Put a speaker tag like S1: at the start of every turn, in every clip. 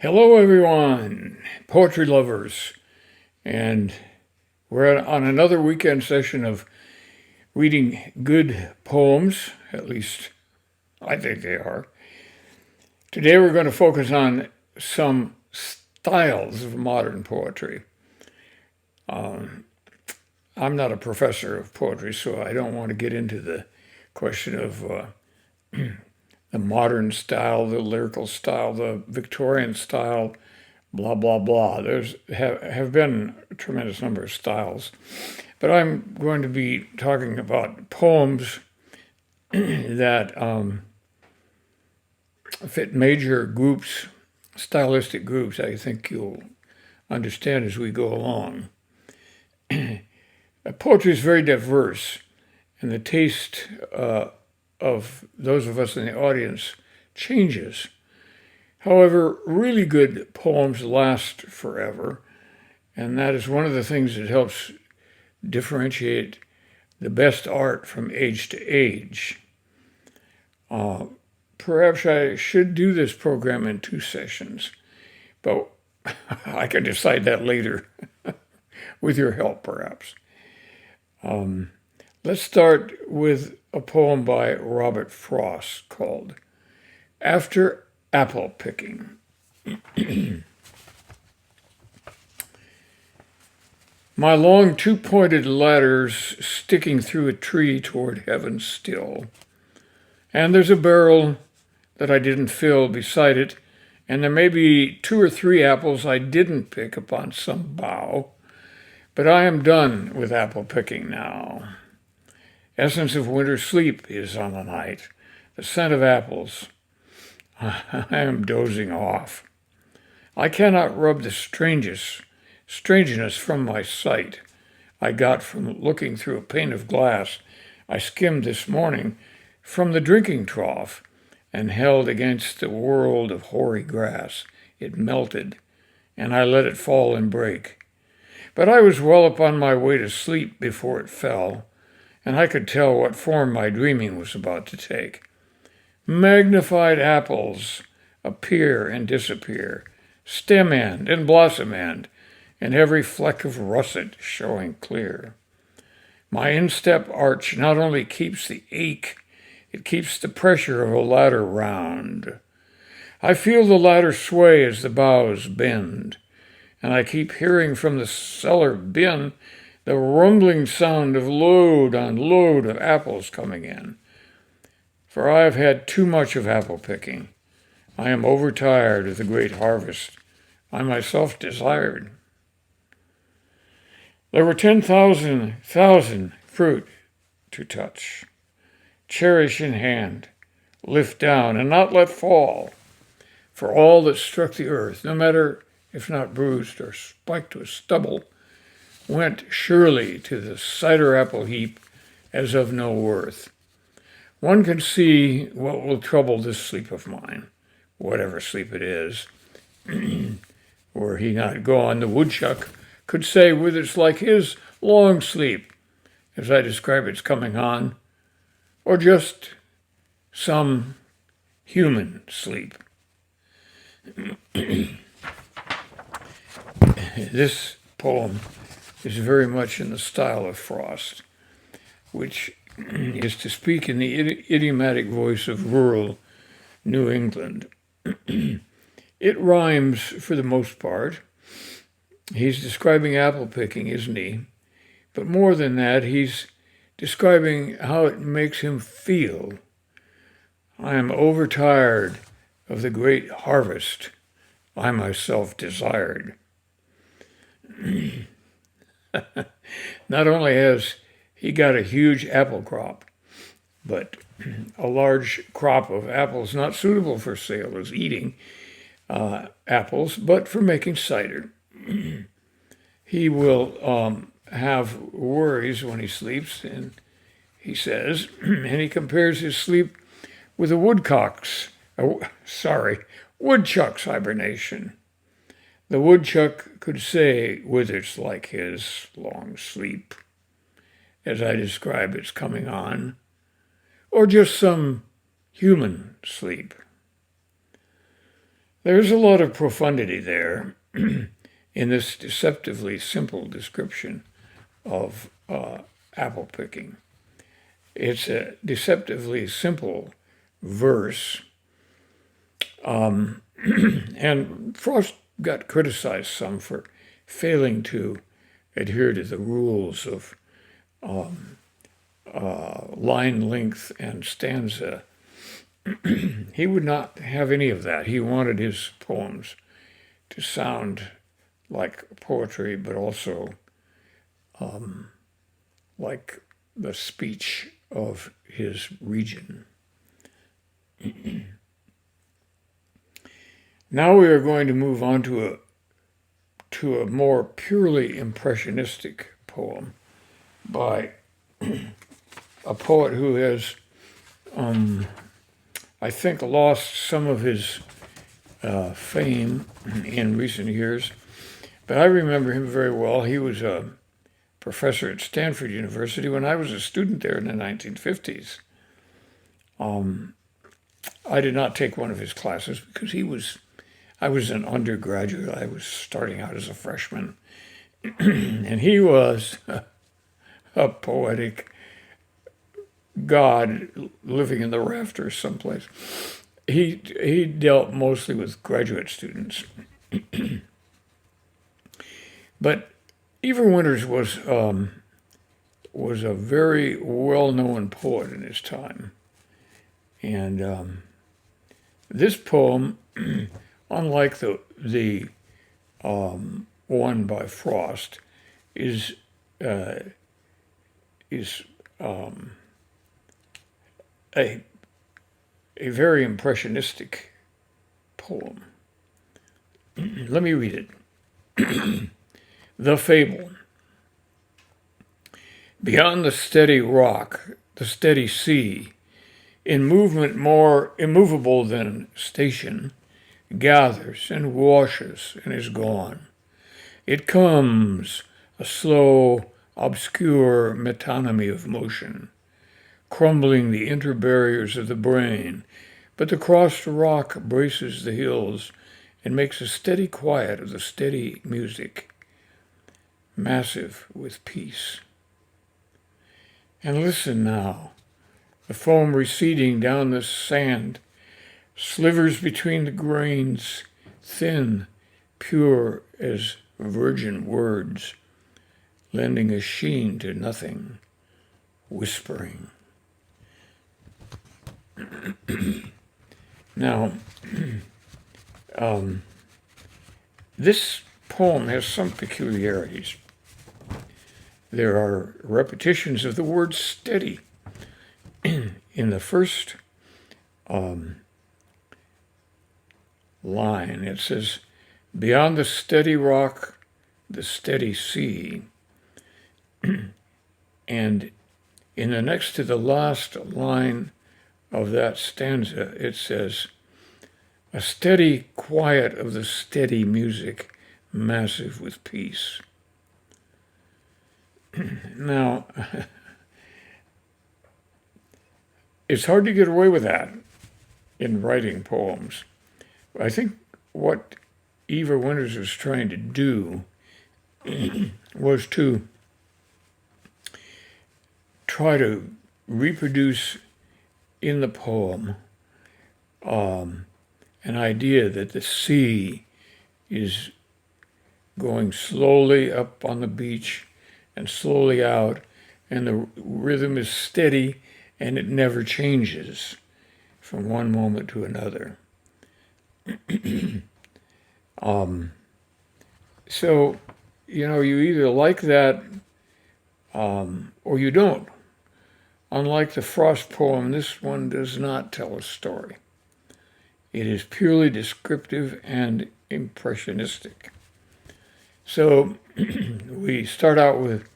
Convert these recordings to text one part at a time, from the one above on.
S1: Hello, everyone, poetry lovers, and we're on another weekend session of reading good poems, at least I think they are. Today we're going to focus on some styles of modern poetry. I'm not a professor of poetry, so I don't want to get into the question of the modern style, the lyrical style, the Victorian style, blah, blah, blah. There's have been a tremendous number of styles. But I'm going to be talking about poems that fit major groups, stylistic groups, I think you'll understand as we go along. Poetry is very diverse, and the taste of those of us in the audience changes. However, really good poems last forever, and that is one of the things that helps differentiate the best art from age to age. Perhaps I should do this program in 2 sessions, but I can decide that later with your help, perhaps. Let's start with a poem by Robert Frost called After Apple Picking. My long two-pointed ladder's sticking through a tree toward heaven still. And there's a barrel that I didn't fill beside it, and there may be 2 or 3 apples I didn't pick upon some bough. But I am done with apple picking now. Essence of winter sleep is on the night, the scent of apples. I am dozing off. I cannot rub the strangeness from my sight I got from looking through a pane of glass I skimmed this morning from the drinking trough and held against the world of hoary grass. It melted, and I let it fall and break. But I was well upon my way to sleep before it fell, and I could tell what form my dreaming was about to take. Magnified apples appear and disappear, stem end and blossom end, and every fleck of russet showing clear. My instep arch not only keeps the ache, it keeps the pressure of a ladder round. I feel the ladder sway as the boughs bend, and I keep hearing from the cellar bin the rumbling sound of load on load of apples coming in. For I have had too much of apple picking. I am overtired of the great harvest I myself desired. There were 10,000 fruit to touch, cherish in hand, lift down, and not let fall. For all that struck the earth, no matter if not bruised or spiked with stubble, went surely to the cider apple heap as of no worth. One can see what will trouble this sleep of mine, whatever sleep it is. Were he not gone, the woodchuck could say whether it's like his long sleep, as I describe its coming on, or just some human sleep. This poem is very much in the style of Frost, which is to speak in the idiomatic voice of rural New England. It rhymes for the most part. He's describing apple picking, isn't he? But more than that, he's describing how it makes him feel. I am overtired of the great harvest I myself desired. Not only has he got a huge apple crop, but a large crop of apples not suitable for sale as eating apples, but for making cider. He will have worries when he sleeps, and he says, and he compares his sleep with a woodchuck's hibernation. The woodchuck could say with its like his long sleep, as I describe its coming on, or just some human sleep. There's a lot of profundity there in this deceptively simple description of apple picking. It's a deceptively simple verse, and Frost got criticized some for failing to adhere to the rules of line length and stanza. He would not have any of that. He wanted his poems to sound like poetry, but also like the speech of his region. Now we are going to move on to a more purely impressionistic poem by a poet who has, I think, lost some of his fame in recent years, but I remember him very well. He was a professor at Stanford University when I was a student there in the 1950s. I did not take one of his classes because I was an undergraduate. I was starting out as a freshman, and he was a poetic god living in the rafters someplace. He dealt mostly with graduate students. But Yvor Winters was a very well-known poet in his time. And this poem, unlike the one by Frost, is a very impressionistic poem. Let me read it. The Fable. Beyond the steady rock, the steady sea, in movement more immovable than station, gathers and washes and is gone. It comes, a slow, obscure metonymy of motion, crumbling the interbarriers of the brain, but the crossed rock braces the hills and makes a steady quiet of the steady music, massive with peace. And listen now, the foam receding down the sand, slivers between the grains, thin, pure as virgin words, lending a sheen to nothing, whispering. Now, this poem has some peculiarities. There are repetitions of the word steady. In the first line, it says, beyond the steady rock, the steady sea. And in the next to the last line of that stanza, it says, a steady quiet of the steady music, massive with peace. Now, it's hard to get away with that in writing poems. I think what Yvor Winters was trying to do was to try to reproduce in the poem an idea that the sea is going slowly up on the beach and slowly out, and the rhythm is steady and it never changes from one moment to another. So, you either like that or you don't. Unlike the Frost poem, this one does not tell a story. It is purely descriptive and impressionistic. So we start out with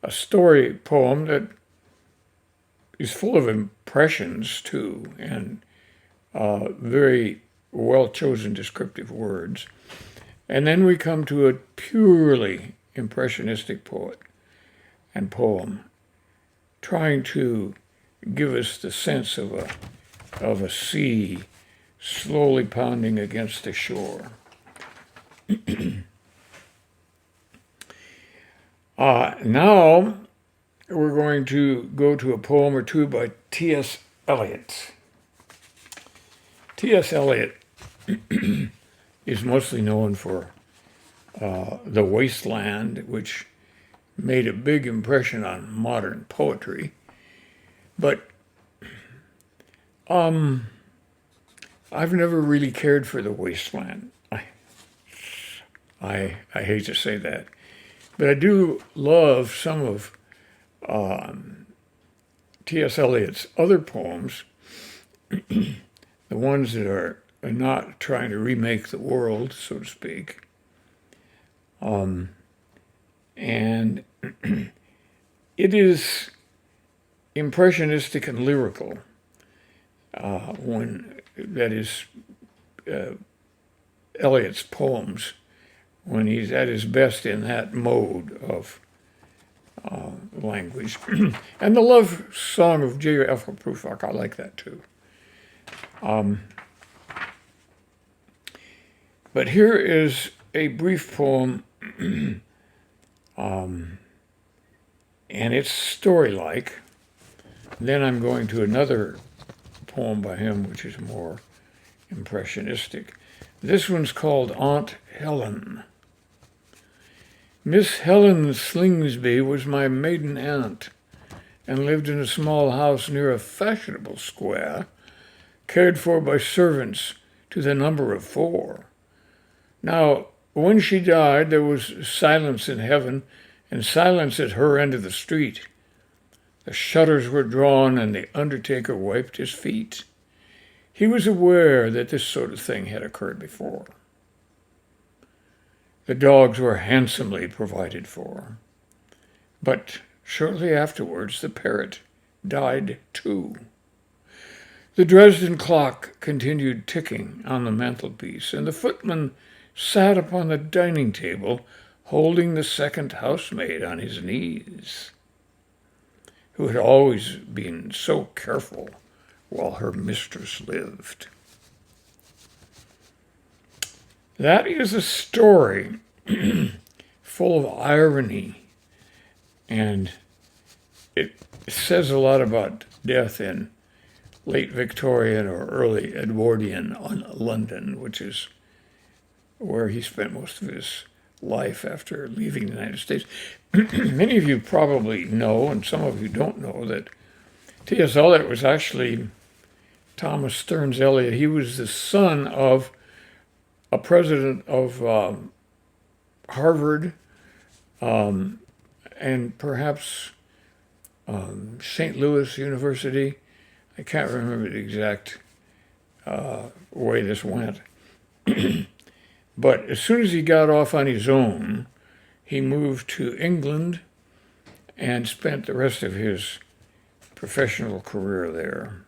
S1: a story poem that is full of impressions, too, and very well-chosen descriptive words. And then we come to a purely impressionistic poet and poem, trying to give us the sense of a sea slowly pounding against the shore. Now we're going to go to a poem or two by T.S. Eliot. T.S. Eliot is mostly known for The Wasteland, which made a big impression on modern poetry. But I've never really cared for The Wasteland. I hate to say that. But I do love some of T.S. Eliot's other poems, the ones that are not trying to remake the world, so to speak. And it is impressionistic and lyrical. That is Eliot's poems, when he's at his best in that mode of language. And the love song of J.F. Prufrock, I like that too. But here is a brief poem, and it's story-like. Then I'm going to another poem by him, which is more impressionistic. This one's called Aunt Helen. Miss Helen Slingsby was my maiden aunt, and lived in a small house near a fashionable square, cared for by servants to the number of 4. Now, when she died, there was silence in heaven and silence at her end of the street. The shutters were drawn, and the undertaker wiped his feet. He was aware that this sort of thing had occurred before. The dogs were handsomely provided for. But shortly afterwards, the parrot died too. The Dresden clock continued ticking on the mantelpiece, and the footman sat upon the dining table, holding the second housemaid on his knees, who had always been so careful while her mistress lived. That is a story full of irony, and it says a lot about death in late Victorian or early Edwardian London, which is where he spent most of his life after leaving the United States. Many of you probably know, and some of you don't know, that T.S. Eliot was actually Thomas Stearns Eliot. He was the son of a president of Harvard and perhaps St. Louis University. I can't remember the exact way this went. But as soon as he got off on his own, he moved to England and spent the rest of his professional career there.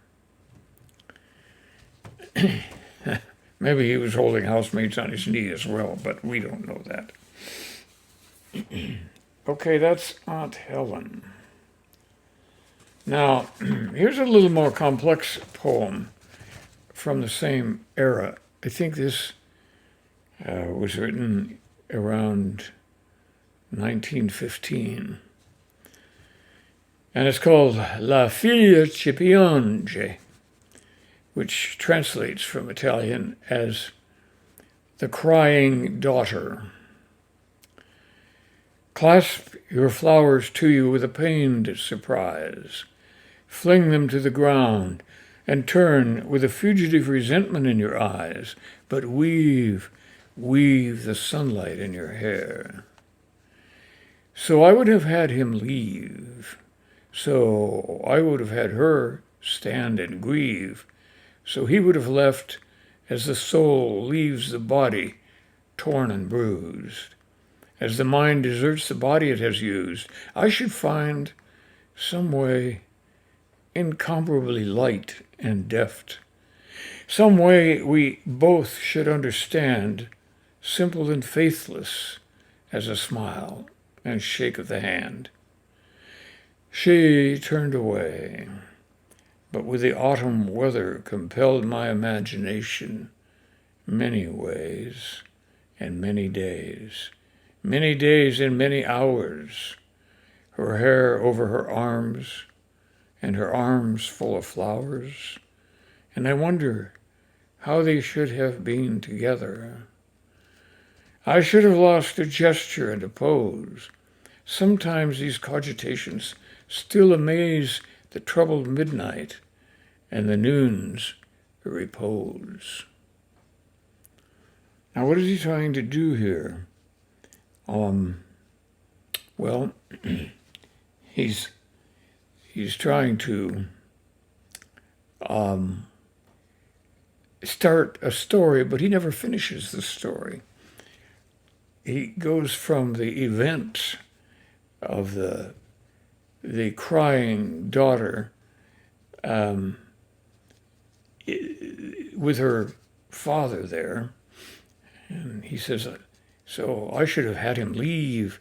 S1: Maybe he was holding housemates on his knee as well, but we don't know that. Okay, that's Aunt Helen. Now, here's a little more complex poem from the same era. I think this was written around 1915. And it's called La Figlia ci piange, which translates from Italian as the crying daughter. Clasp your flowers to you with a pained surprise. Fling them to the ground and turn with a fugitive resentment in your eyes, but weave the sunlight in your hair. So I would have had him leave. So I would have had her stand and grieve. So he would have left as the soul leaves the body, torn and bruised. As the mind deserts the body it has used, I should find some way incomparably light and deft. Some way we both should understand, simple and faithless as a smile and shake of the hand. She turned away. but with the autumn weather compelled my imagination many ways and many days and many hours, her hair over her arms, and her arms full of flowers, and I wonder how they should have been together. I should have lost a gesture and a pose. Sometimes these cogitations still amaze the troubled midnight and the noon's repose. Now, what is he trying to do here? Well, he's trying to start a story, but he never finishes the story. He goes from the events of the crying daughter with her father there, and he says, so I should have had him leave,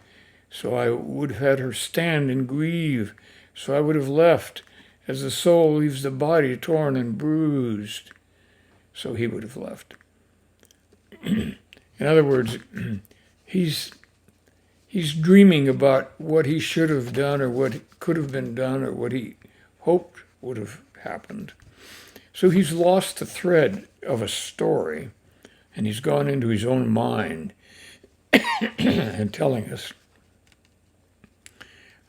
S1: so I would have had her stand and grieve, so I would have left as the soul leaves the body torn and bruised, so he would have left. In other words, he's dreaming about what he should have done or what could have been done or what he hoped would have happened. So he's lost the thread of a story, and he's gone into his own mind and telling us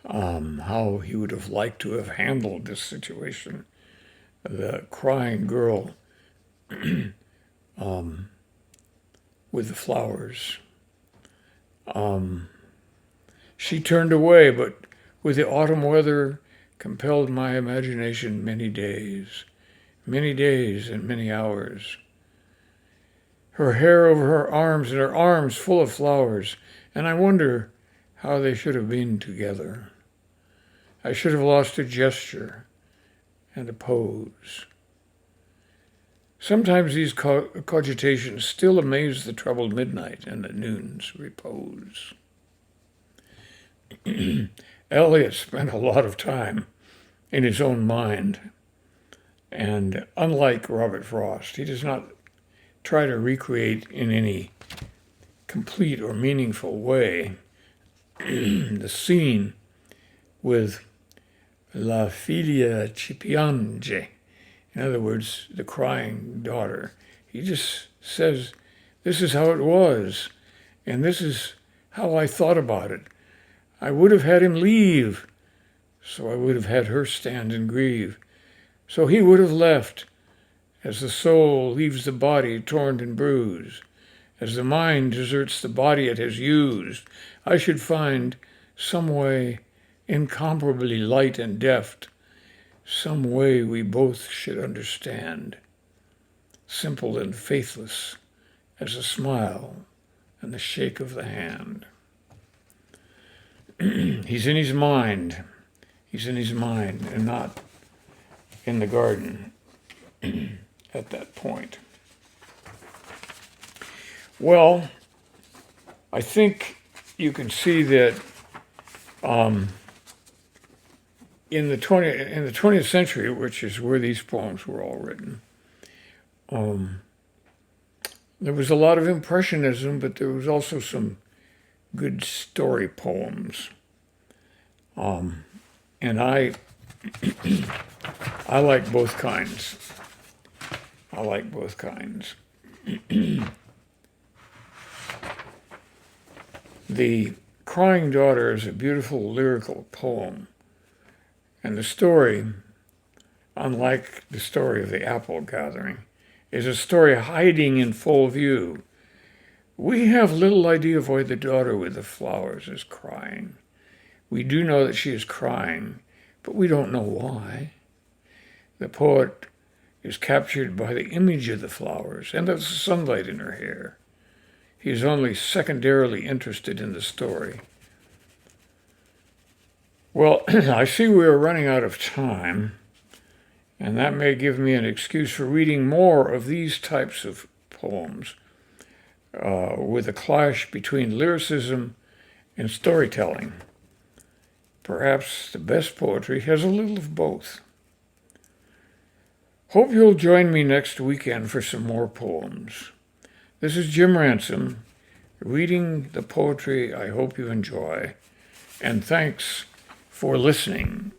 S1: how he would have liked to have handled this situation. The crying girl with the flowers. She turned away, but with the autumn weather compelled my imagination many days and many hours. Her hair over her arms and her arms full of flowers, and I wonder how they should have been together. I should have lost a gesture and a pose. Sometimes these cogitations still amaze the troubled midnight and the noon's repose. Eliot spent a lot of time in his own mind, and unlike Robert Frost, he does not try to recreate in any complete or meaningful way the scene with La figlia ci piange, in other words, the crying daughter. He just says, this is how it was, and this is how I thought about it. I would have had him leave, so I would have had her stand and grieve. So he would have left, as the soul leaves the body torn and bruised, as the mind deserts the body it has used. I should find some way incomparably light and deft, some way we both should understand, simple and faithless as a smile and the shake of the hand. He's in his mind. He's in his mind and not in the garden at that point. Well, I think you can see that in the 20th century, which is where these poems were all written, there was a lot of impressionism, but there was also some good story poems. And I like both kinds. I like both kinds. The Crying Daughter is a beautiful lyrical poem. And the story, unlike the story of the apple gathering, is a story hiding in full view. We have little idea of why the daughter with the flowers is crying. We do know that she is crying, but we don't know why. The poet is captured by the image of the flowers and of the sunlight in her hair. He is only secondarily interested in the story. Well, I see we are running out of time, and that may give me an excuse for reading more of these types of poems with a clash between lyricism and storytelling. Perhaps the best poetry has a little of both. Hope you'll join me next weekend for some more poems. This is Jim Ransom, reading the poetry I hope you enjoy, and thanks for listening.